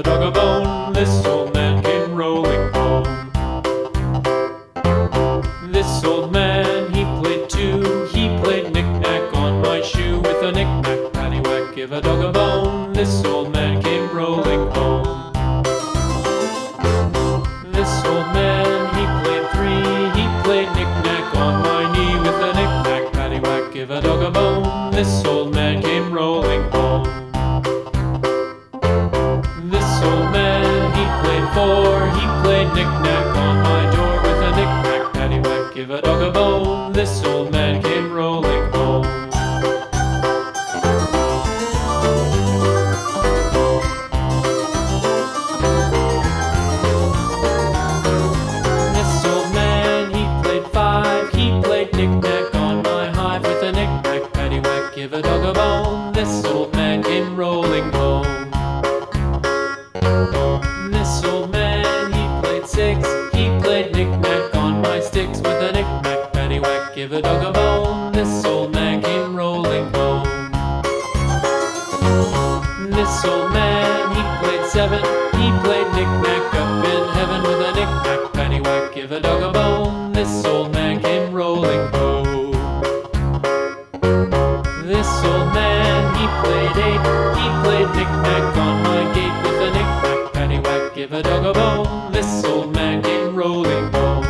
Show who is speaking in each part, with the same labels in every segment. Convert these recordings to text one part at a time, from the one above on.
Speaker 1: a dog a bone. This old man came rolling home. This old man, he played too. He played knick-knack on my shoe with a knick-knack, paddywhack, give a dog a bone. This old man came rolling home. This old man, he played three. He played knick-knack on my knee with a knick-knack, paddywhack, give a dog a bone. This old man came rolling home. This old man, he played four. He played knick-knack on my door with a knick-knack, paddywhack, give a dog a bone. This old man came rolling home. This old man, he played five. He played knick-knack on my hive with a knick-knack, paddywhack, give a dog a bone. This old man came rolling home. This old man, he played six. He played knick-knack on my sticks with a knick-knack, paddywhack, give a dog a bone. This old man came rolling home. This old man, he played seven. He played knick-knack up in heaven with a knick-knack, paddywhack, give a dog a bone. This old man came rolling home. This old man, he played eight. He played knick-knack on my gate with a knick-knack, paddywhack, give a dog a bone. This old man came rolling home.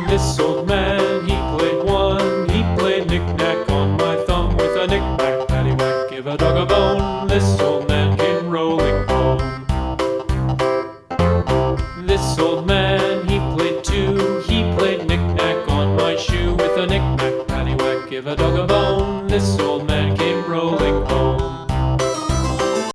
Speaker 1: This old man, he played one. He played knick-knack on my thumb with a knick-knack, paddywhack, give a dog a bone. This old man came rolling home. This old man, he played two. He played knick-knack on my shoe with a knick-knack, paddywhack, give a dog a bone.